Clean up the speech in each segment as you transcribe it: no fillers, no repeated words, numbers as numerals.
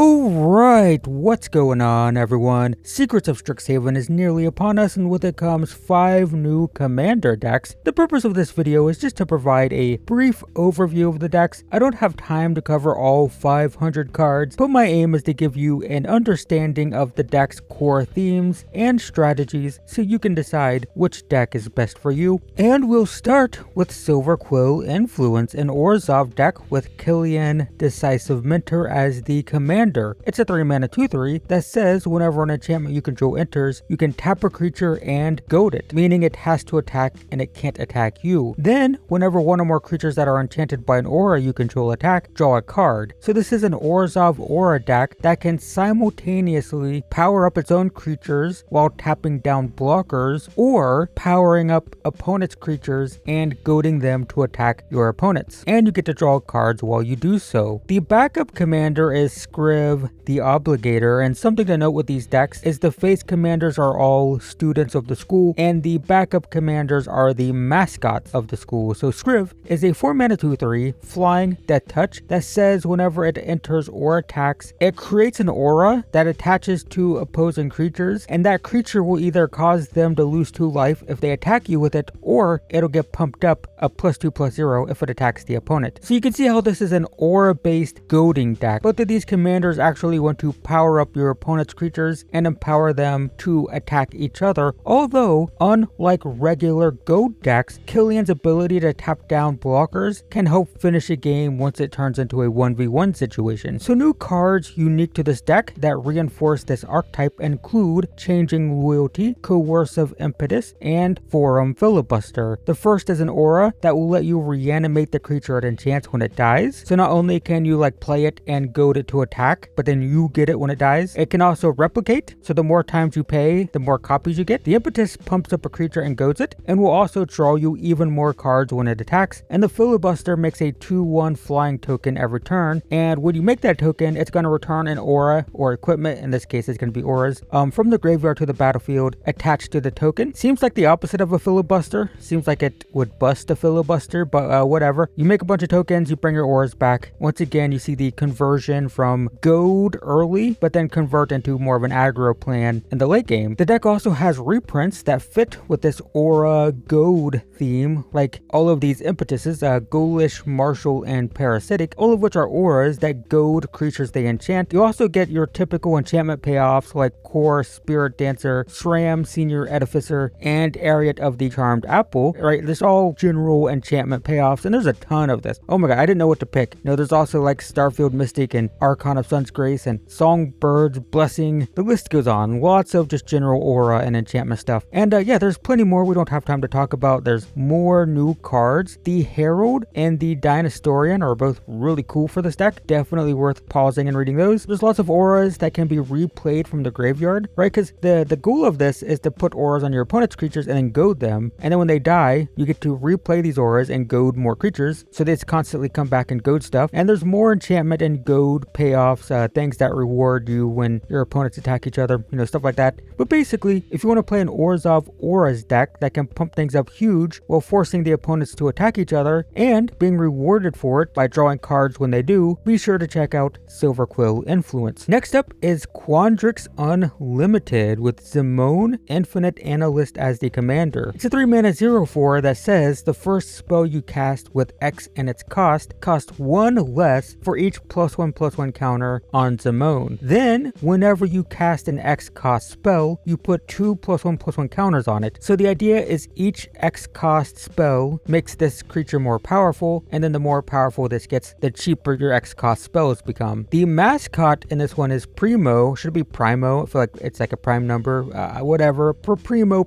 Alright, what's going on everyone? Secrets of Strixhaven is nearly upon us, and with it comes 5 new commander decks. The purpose of this video is just to provide a brief overview of the decks. I don't have time to cover all 500 cards, but my aim is to give you an understanding of the deck's core themes and strategies so you can decide which deck is best for you. And we'll start with Silverquill Influence, an Orzhov deck with Killian Decisive Mentor as the commander. It's a 3-mana 2/3 that says whenever an enchantment you control enters, you can tap a creature and goad it, meaning it has to attack and it can't attack you. Then, whenever one or more creatures that are enchanted by an aura you control attack, draw a card. So this is an Orzhov aura deck that can simultaneously power up its own creatures while tapping down blockers, or powering up opponents' creatures and goading them to attack your opponents. And you get to draw cards while you do so. The backup commander is Skriv the Obligator, and something to note with these decks is the face commanders are all students of the school and the backup commanders are the mascots of the school. So Skriv is a 4-mana 2/3 flying death touch that says whenever it enters or attacks, it creates an aura that attaches to opposing creatures, and that creature will either cause them to lose 2 life if they attack you with it, or it'll get pumped up a +2/+0 if it attacks the opponent. So you can see how this is an aura based goading deck. Both of these commanders actually want to power up your opponent's creatures and empower them to attack each other, although unlike regular goad decks, Killian's ability to tap down blockers can help finish a game once it turns into a 1v1 situation. So new cards unique to this deck that reinforce this archetype include Changing Loyalty, Coercive Impetus, and Forum Filibuster. The first is an aura that will let you reanimate the creature it enchants when it dies. So not only can you play it and goad it to attack, but then you get it when it dies. It can also replicate, so the more times you pay, the more copies you get. The impetus pumps up a creature and goads it, and will also draw you even more cards when it attacks. And the filibuster makes a 2/1 flying token every turn, and when you make that token, it's going to return an aura or equipment, in this case it's going to be auras, from the graveyard to the battlefield attached to the token. Seems like the opposite of a filibuster. Seems like it would bust a filibuster, but whatever. You make a bunch of tokens, you bring your auras back. Once again, you see the conversion from goad early, but then convert into more of an aggro plan in the late game. The deck also has reprints that fit with this aura goad theme, like all of these impetuses, ghoulish, martial, and parasitic, all of which are auras that goad creatures they enchant. You also get your typical enchantment payoffs like Core, Spirit Dancer, Shram, Senior Edificer, and Ariat of the Charmed Apple, right? There's all general enchantment payoffs, and there's a ton of this. Oh my god, I didn't know what to pick. There's also Starfield Mystic and Archon of Sun's Grace and Songbird's Blessing. The list goes on. Lots of just general aura and enchantment stuff. And yeah, there's plenty more we don't have time to talk about. There's more new cards. The Herald and the Dynastorian are both really cool for this deck. Definitely worth pausing and reading those. There's lots of auras that can be replayed from the graveyard, right? Because the goal of this is to put auras on your opponent's creatures and then goad them. And then when they die, you get to replay these auras and goad more creatures. So they constantly come back and goad stuff. And there's more enchantment and goad payoffs, things that reward you when your opponents attack each other, stuff like that. But basically, if you want to play an Orzhov Auras deck that can pump things up huge while forcing the opponents to attack each other and being rewarded for it by drawing cards when they do, be sure to check out Silverquill Influence. Next up is Quandrix Unlimited with Zimone Infinite Analyst as the commander. It's a 3-mana 0/4 that says the first spell you cast with X and its costs 1 less for each +1/+1 counter on Zimone. Then, whenever you cast an X cost spell, you put 2 +1/+1 counters on it. So the idea is each X cost spell makes this creature more powerful, and then the more powerful this gets, the cheaper your X cost spells become. The mascot in this one is Primo. Should it be Primo? I feel like it's like a prime number. Whatever. Primo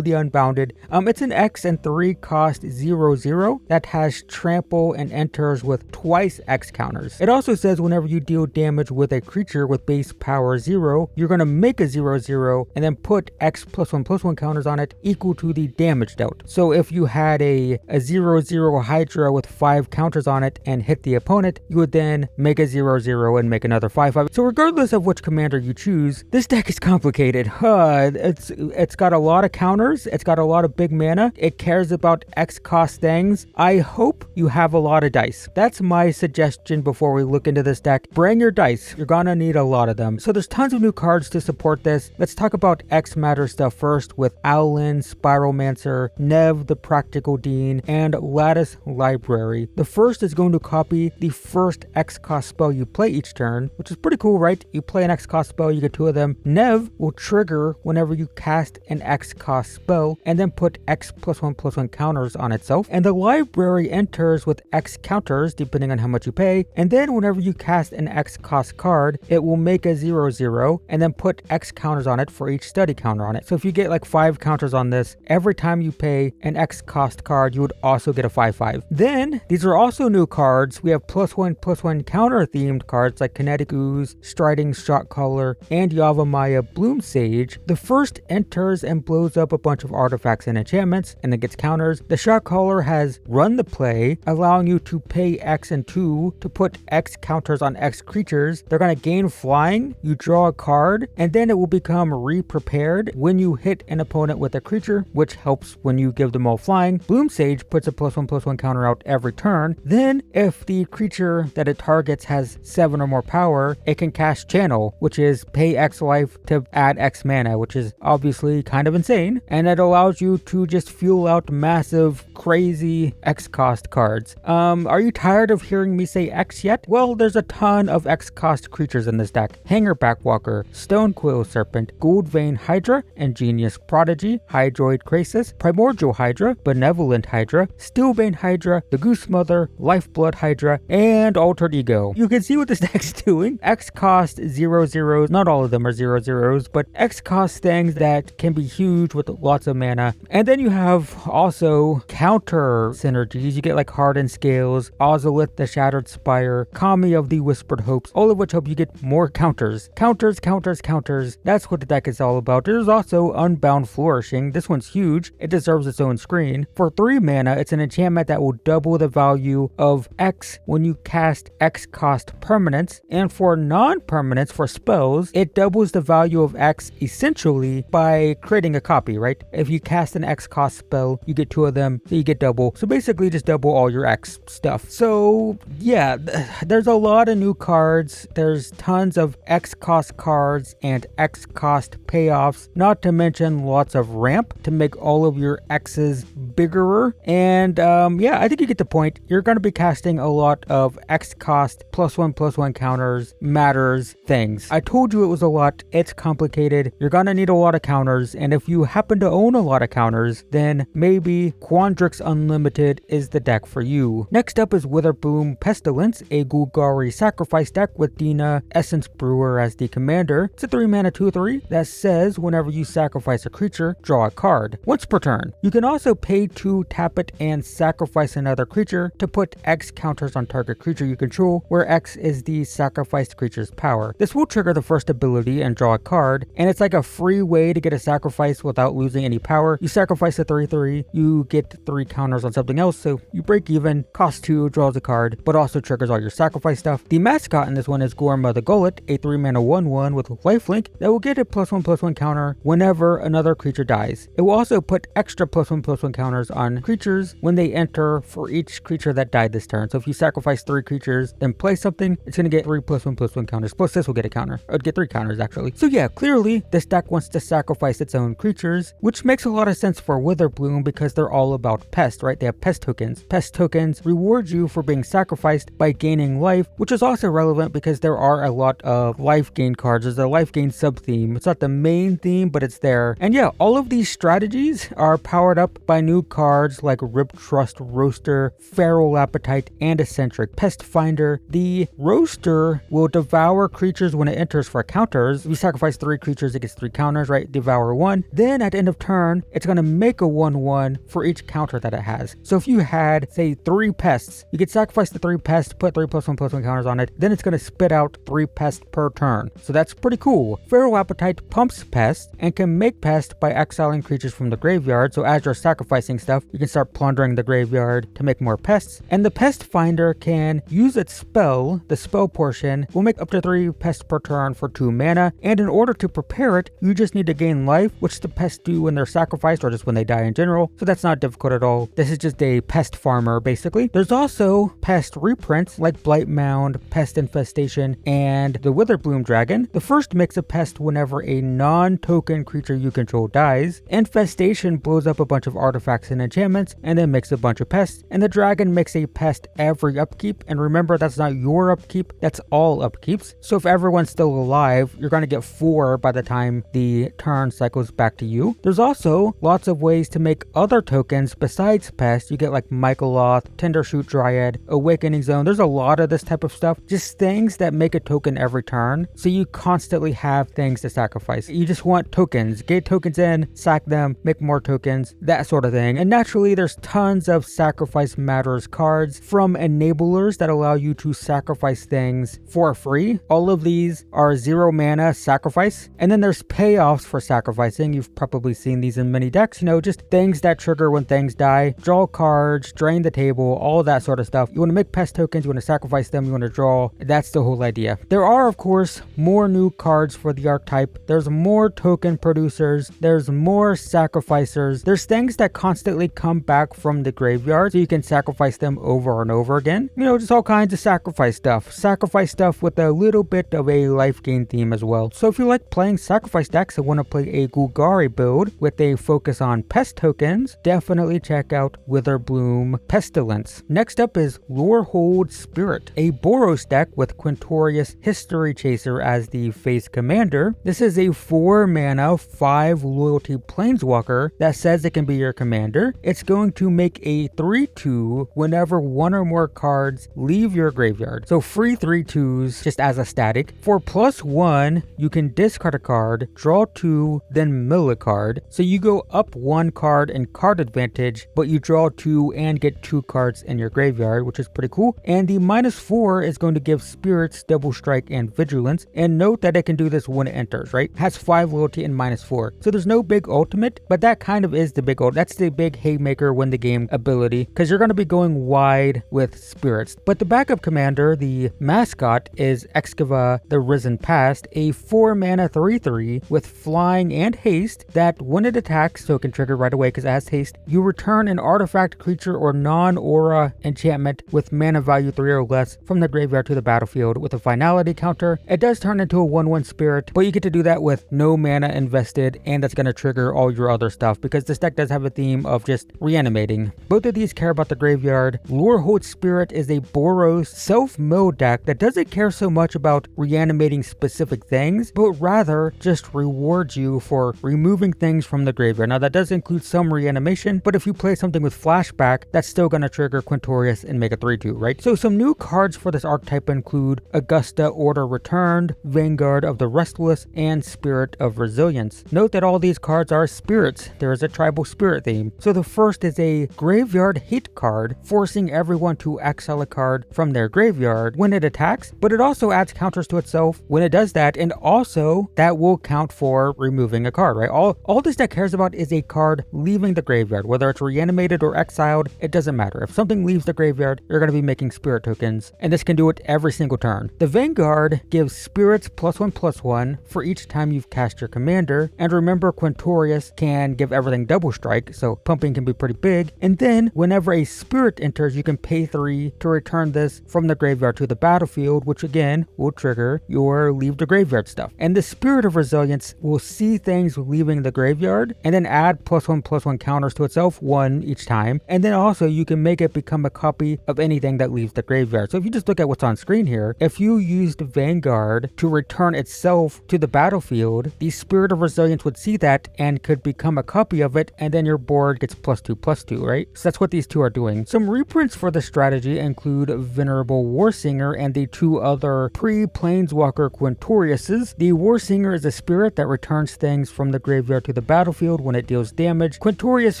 the Unbounded. It's an X and 3 cost 0/0 that has trample and enters with twice X counters. It also says whenever you deal damage with a creature with base power 0, you're going to make a 0/0 and then put X +1/+1 counters on it equal to the damage dealt. So if you had a 0/0 Hydra with 5 counters on it and hit the opponent, you would then make a 0/0 and make another 5/5. So regardless of which commander you choose, this deck is complicated. It's got a lot of counters, it's got a lot of big mana, it cares about X cost things. I hope you have a lot of dice. That's my suggestion before we look into this deck. Bring your your dice. You're gonna need a lot of them. So there's tons of new cards to support this. Let's talk about X Matter stuff first with Owlin, Spiralmancer, Nev the Practical Dean, and Lattice Library. The first is going to copy the first X cost spell you play each turn, which is pretty cool, right? You play an X cost spell, you get 2 of them. Nev will trigger whenever you cast an X cost spell and then put X +1/+1 counters on itself. And the library enters with X counters depending on how much you pay. And then whenever you cast an X cost card, it will make a 0/0 and then put X counters on it for each study counter on it. So if you get like 5 counters on this, every time you pay an X cost card, you would also get a 5/5. Then these are also new cards. We have +1/+1 counter themed cards like Kinetic Ooze, Striding Shotcaller, and Yavimaya Bloom Sage. The first enters and blows up a bunch of artifacts and enchantments and then gets counters. The Shotcaller has Run the Play, allowing you to pay X and 2 to put X counters on X creatures. They're going to gain flying, you draw a card, and then it will become re-prepared when you hit an opponent with a creature, which helps when you give them all flying. Bloom Sage puts a +1/+1 counter out every turn. Then, if the creature that it targets has 7 or more power, it can cast Channel, which is pay X life to add X mana, which is obviously kind of insane. And it allows you to just fuel out massive, crazy X cost cards. Are you tired of hearing me say X yet? Well, there's a ton of X cost creatures in this deck. Hangerback Walker, Stonequill Serpent, Goldvein Hydra, Ingenious Prodigy, Hydroid Krasis, Primordial Hydra, Benevolent Hydra, Steelbane Hydra, the Goose Mother, Lifeblood Hydra, and Altered Ego. You can see what this deck's doing. X cost 0/0s, not all of them are 0/0s, but X cost things that can be huge with lots of mana. And then you have also counter synergies. You get like Hardened Scales, Ozolith the Shattered Spire, Kami of the Whispered Hopes, all of which help you get more counters. Counters, counters, counters. That's what the deck is all about. There's also Unbound Flourishing. This one's huge. It deserves its own screen. For 3 mana, it's an enchantment that will double the value of X when you cast X cost permanents. And for non-permanents, for spells, it doubles the value of X essentially by creating a copy, right? If you cast an X cost spell, you get 2 of them, so you get double. So basically just double all your X stuff. So yeah, there's a lot of new cards. There's tons of X cost cards and X cost payoffs, not to mention lots of ramp to make all of your X's bigger. And yeah, I think you get the point. You're going to be casting a lot of X cost +1/+1 counters, matters, things. I told you it was a lot. It's complicated. You're going to need a lot of counters. And if you happen to own a lot of counters, then maybe Quandrix Unlimited is the deck for you. Next up is Witherbloom Pestilence, a Golgari sacrifice deck with Dina Essence Brewer as the commander. It's a 3 mana 2/3 that says whenever you sacrifice a creature, draw a card once per turn. You can also pay to tap it and sacrifice another creature to put X counters on target creature you control, where X is the sacrificed creature's power. This will trigger the first ability and draw a card, and it's like a free way to get a sacrifice without losing any power. You sacrifice a 3/3, you get 3 counters on something else, so you break even, cost 2, draws a card, but also triggers all your sacrifice stuff. The mascot in this one is Gorma the Gullet, a 3 mana 1/1 with lifelink that will get a +1/+1 counter whenever another creature dies. It will also put extra +1/+1 counters on creatures when they enter for each creature that died this turn. So if you sacrifice 3 creatures, then play something, it's going to get 3 +1/+1 counters. Plus this will get a counter. Or get 3 counters actually. So yeah, clearly this deck wants to sacrifice its own creatures, which makes a lot of sense for Witherbloom because they're all about pest, right? They have pest tokens. Pest tokens reward you for being sacrificed by gaining life, which is also relevant because there are a lot of life gain cards. There's a life gain sub-theme. It's not the main theme, but it's there. And yeah, all of these strategies are powered up by new cards like Rip Trust Roaster, Feral Appetite, and Eccentric Pest Finder. The Roaster will devour creatures when it enters for counters. If you sacrifice 3 creatures, it gets 3 counters, right? Devour 1. Then at the end of turn, it's going to make a 1/1 for each counter that it has. So if you had, say, 3 pests, you could sacrifice the 3 pests, put 3 +1/+1 counters on it, then it's going to spit out 3 pests per turn. So that's pretty cool. Feral Appetite pumps pests and can make pests by exiling creatures from the graveyard. So as you're sacrificing exiling stuff, you can start plundering the graveyard to make more pests. And the pest finder can use its spell. The spell portion will make up to 3 pests per turn for 2 mana, and in order to prepare it, you just need to gain life, which the pests do when they're sacrificed or just when they die in general, so that's not difficult at all. This is just a pest farmer, basically. There's also pest reprints like Blight Mound, Pest Infestation, and the Witherbloom Dragon. The first makes a pest whenever a non-token creature you control dies. Infestation blows up a bunch of artifacts and enchantments, and then makes a bunch of pests. And the dragon makes a pest every upkeep, and remember, that's not your upkeep, that's all upkeeps. So if everyone's still alive, you're going to get 4 by the time the turn cycles back to you. There's also lots of ways to make other tokens besides pests. You get like Michaeloth, Tendershoot Dryad, Awakening Zone. There's a lot of this type of stuff. Just things that make a token every turn, so you constantly have things to sacrifice. You just want tokens. Get tokens in, sack them, make more tokens, that sort of thing. And naturally, there's tons of Sacrifice Matters cards from enablers that allow you to sacrifice things for free. All of these are 0 mana sacrifice. And then there's payoffs for sacrificing. You've probably seen these in many decks, just things that trigger when things die. Draw cards, drain the table, all that sort of stuff. You want to make pest tokens, you want to sacrifice them, you want to draw. That's the whole idea. There are, of course, more new cards for the archetype. There's more token producers. There's more sacrificers. There's things that constantly come back from the graveyard, so you can sacrifice them over and over again. Just all kinds of sacrifice stuff. Sacrifice stuff with a little bit of a life gain theme as well. So if you like playing sacrifice decks and want to play a Golgari build with a focus on pest tokens, definitely check out Witherbloom Pestilence. Next up is Lorehold Spirit, a Boros deck with Quandrix History Chaser as the face commander. This is a 4 mana, 5 loyalty planeswalker that says it can be your commander. It's going to make a 3/2 whenever 1 or more cards leave your graveyard. So free 3/2s just as a static. For +1, you can discard a card, draw 2, then mill a card. So you go up 1 card in card advantage, but you draw 2 and get 2 cards in your graveyard, which is pretty cool. And the -4 is going to give spirits double strike and vigilance. And note that it can do this when it enters, right? It has 5 loyalty and -4. So there's no big ultimate, but that kind of is the big ult. That's the big haymaker win the game ability, because you're going to be going wide with spirits. But the backup commander, the mascot, is Excava the Risen Past, a 4 mana 3/3 with flying and haste that when it attacks, so it can trigger right away because it has haste, you return an artifact, creature, or non-aura enchantment with mana value 3 or less from the graveyard to the battlefield with a finality counter. It does turn into a 1/1 spirit, but you get to do that with no mana invested, and that's going to trigger all your other stuff because this deck does have a theme of just reanimating. Both of these care about the graveyard. Lorehold Spirit is a Boros self-milled deck that doesn't care so much about reanimating specific things, but rather just rewards you for removing things from the graveyard. Now that does include some reanimation, but if you play something with flashback, that's still going to trigger Quandrix and make a 3/2, right? So some new cards for this archetype include Augusta Order Returned, Vanguard of the Restless, and Spirit of Resilience. Note that all these cards are spirits. There is a tribal spirit theme. So the first is a Graveyard Hate card, forcing everyone to exile a card from their graveyard when it attacks, but it also adds counters to itself when it does that, and also that will count for removing a card, right? All this deck cares about is a card leaving the graveyard, whether it's reanimated or exiled, it doesn't matter. If something leaves the graveyard, you're going to be making spirit tokens, and this can do it every single turn. The Vanguard gives spirits +1/+1 for each time you've cast your commander, and remember Quandrix can give everything double strike, so pumping can be pretty big. And then whenever a spirit enters, you can pay 3 to return this from the graveyard to the battlefield, which again will trigger your leave the graveyard stuff. And the Spirit of Resilience will see things leaving the graveyard and then add +1/+1 counters to itself, 1 each time. And then also you can make it become a copy of anything that leaves the graveyard. So if you just look at what's on screen here, if you used Vanguard to return itself to the battlefield, the Spirit of Resilience would see that and could become a copy of it, and then your board gets +2/+2, right? So that's what these two are doing. Some reprints for the strategy include Venerable Warsinger and the 2 other pre-Planeswalker Quandrixes. The Warsinger is a spirit that returns things from the graveyard to the battlefield when it deals damage. Quandrix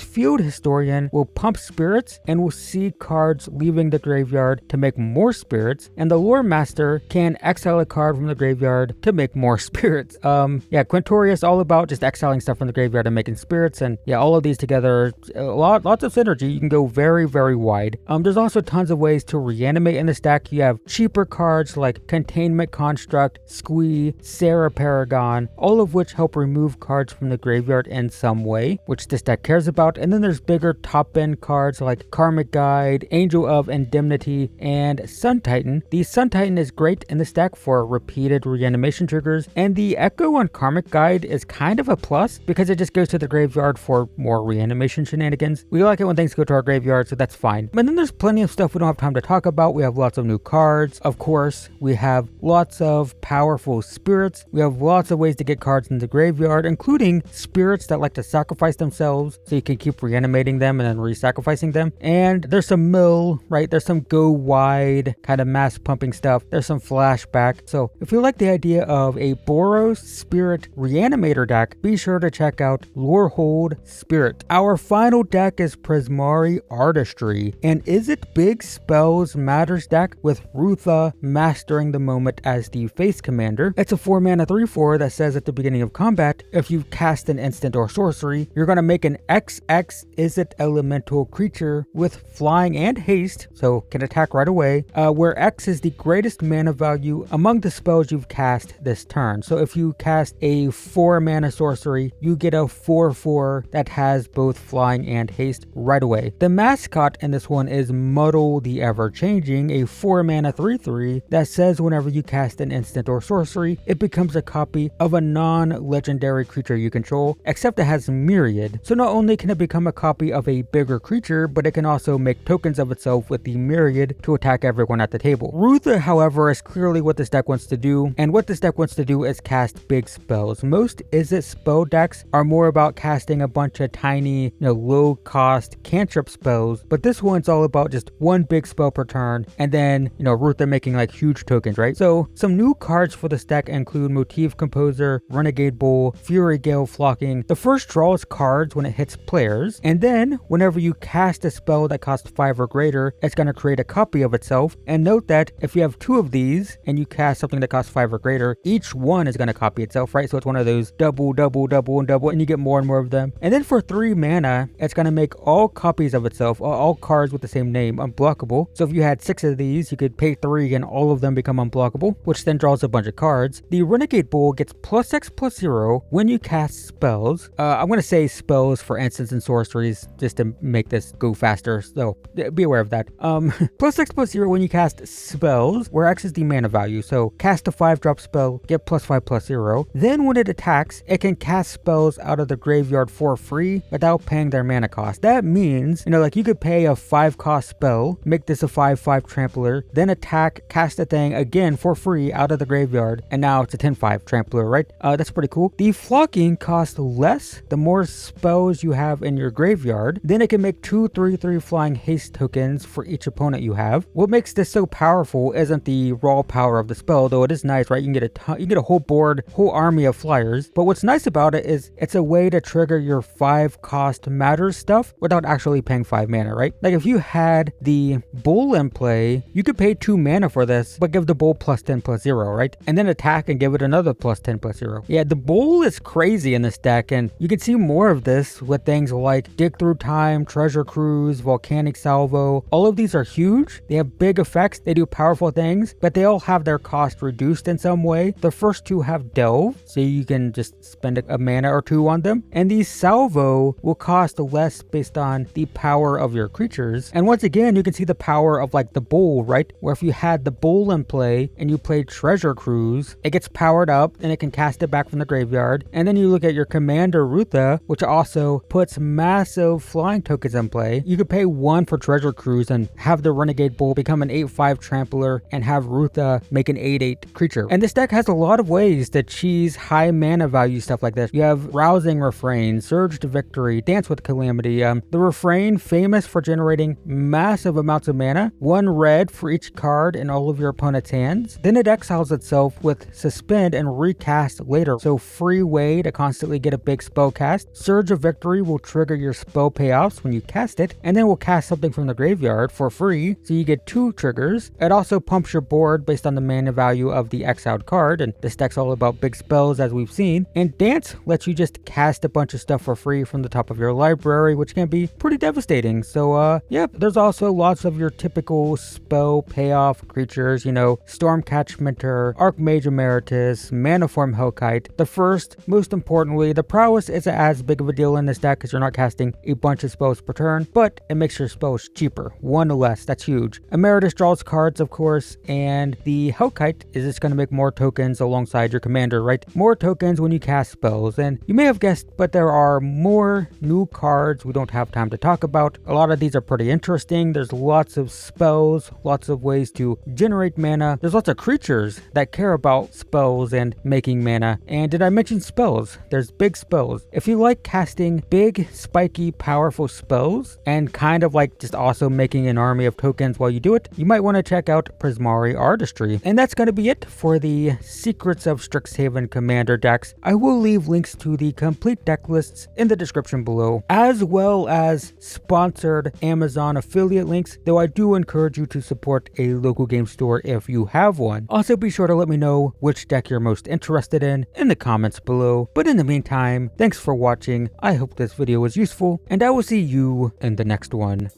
Field Historian will pump spirits and will see cards leaving the graveyard to make more spirits, and the Lore Master can exile a card from the graveyard to make more spirits. Quandrix all about just exiling stuff from the graveyard and making spirits, and yeah, all of these together there's lots of synergy. You can go very, very wide. There's also tons of ways to reanimate in this deck. You have cheaper cards like Containment Construct, Squee, Sarah Paragon, all of which help remove cards from the graveyard in some way, which this deck cares about. And then there's bigger top-end cards like Karmic Guide, Angel of Indemnity, and Sun Titan. The Sun Titan is great in this deck for repeated reanimation triggers, and the Echo on Karmic Guide is kind of a plus because it just goes to the graveyard for more reanimation shenanigans. We like it when things go to our graveyard, so that's fine. But then there's plenty of stuff we don't have time to talk about. We have lots of new cards, of course. We have lots of powerful spirits. We have lots of ways to get cards in the graveyard, including spirits that like to sacrifice themselves, so you can keep reanimating them and then re-sacrificing them. And there's some mill, right? There's some go wide kind of mass pumping stuff. There's some flashback. So if you like the idea of a Boros Spirit Reanimator deck, be sure to check out Lorehold Spirit. Our final deck is Prismari Artistry. And is it Big Spells Matters deck with Rutha Mastering the Moment as the face commander? It's a 4-mana 3/4 that says at the beginning of combat, if you cast an instant or sorcery, you're going to make an XX Izzet elemental creature with flying and haste, so can attack right away, where X is the greatest mana value among the spells you've cast this turn. So if you cast a 4-mana sorcery, you get a 4/4 that has both flying and haste right away. The mascot in this one is Muddle the Ever-Changing, a 4-mana 3/3 that says whenever you cast an instant or sorcery, it becomes a copy of a non-legendary creature you control, except it has Myriad. So not only can it become a copy of a bigger creature, but it can also make tokens of itself with the Myriad to attack everyone at the table. Rutha, however, is clearly what this deck wants to do, and what this deck wants to do is cast big spells. Most Izzet spell decks are more about casting a bunch of tiny, low-cost cantrip spells, but this one's all about just one big spell per turn, and then, Rutha making like huge tokens, right? So some new cards for this deck include Motif Composer, Renegade Bull, Fury Gale Flocking. The first draws cards when it hits players, and then whenever you cast a spell that costs 5 or greater, it's going to create a copy of itself. And note that if you have 2 of these and you cast something that costs 5 or greater, each one is going to copy itself, right? So it's one of those double, double, double, and double, and you get more and more of them. And then for 3 mana, it's going to make all copies of itself, all cards with the same name, unblockable. So if you had 6 of these, you could pay 3 and all of them become unblockable, which then draws a bunch of cards. The Renegade Bull gets +X+0 when you cast spells. I'm going to say spells for instants and sorceries just to make this go faster, so be aware of that. +X+0 when you cast spells, where X is the mana value. So cast a 5-drop spell, get +5/+0. Then when it attacks, it can cast spells out of the graveyard for free without paying their mana cost. That means, like you could pay a 5-cost spell, make this a 5/5 trampler, then attack, cast a thing again for free out of the graveyard, and now it's a 10/5 trampler, right? That's pretty cool. The flocking costs less the more spells you have in your graveyard. Then it can make 2 3/3 flying haste tokens for each opponent you have. What makes this so powerful isn't the raw power of the spell, though it is nice, right? You can get a whole board, whole army of flyers. But what's nice about it is it's a way to trigger your 5-cost matters stuff without actually paying 5 mana, right? Like if you had the bull in play, you could pay 2 mana for this, but give the bull +10/+0, right? And then attack and give it another +10/+0. Yeah, the bull is crazy in this deck, and you can see more of this with things like Dig Through Time, Treasure Cruise, Volcanic Salvo. All of these are huge. They have big effects. They do powerful things, but they all have their cost reduced in some way. The first 2 have Delve, so you can just spend a mana or 2 on them. And these Salvo will cost less based on the power of your creatures. And once again, you can see the power of like the bull, right? Where if you had the bull in play and you played Treasure Cruise, it gets powered up and it can cast it back from the graveyard. And then you look at your commander Rutha, which also puts massive flying tokens in play. You could pay 1 for Treasure Cruise and have the Renegade Bull become an 8/5 trampler and have Rutha make an 8/8 creature. And this deck has a lot of ways to cheese high mana value stuff like this. You have Rousing Refrain, Surge to Victory, Dance with Calamity. The Refrain, famous for generating massive amounts of mana, 1 red for each card in all of your opponent's hands. Then it exiles itself with Suspend and recast later. So free way to constantly get a big spell cast. Surge of Victory will trigger your spell payoffs when you cast it, and then will cast something from the graveyard for free, so you get 2 triggers. It also pumps your board based on the mana value of the exiled card, and this deck's all about big spells as we've seen. And Dance lets you just cast a bunch of stuff for free from the top of your your library, which can be pretty devastating. So yep, there's also lots of your typical spell payoff creatures, you know, Storm Catchmentor, Archmage Emeritus, Maniform Hellkite. The first, most importantly, the prowess isn't as big of a deal in this deck because you're not casting a bunch of spells per turn, but it makes your spells cheaper, one less. That's huge. Emeritus draws cards, of course, and the Hellkite is just going to make more tokens alongside your commander, right? More tokens when you cast spells, and you may have guessed, but there are more new cards we don't have time to talk about. A lot of these are pretty interesting. There's lots of spells, lots of ways to generate mana. There's lots of creatures that care about spells and making mana. And did I mention spells? There's big spells. If you like casting big, spiky, powerful spells and kind of like just also making an army of tokens while you do it, you might want to check out Prismari Artistry. And that's going to be it for the Secrets of Strixhaven Commander decks. I will leave links to the complete deck lists in the description below, as well as sponsored Amazon affiliate links, though I do encourage you to support a local game store if you have one. Also, be sure to let me know which deck you're most interested in the comments below. But in the meantime, thanks for watching. I hope this video was useful, and I will see you in the next one.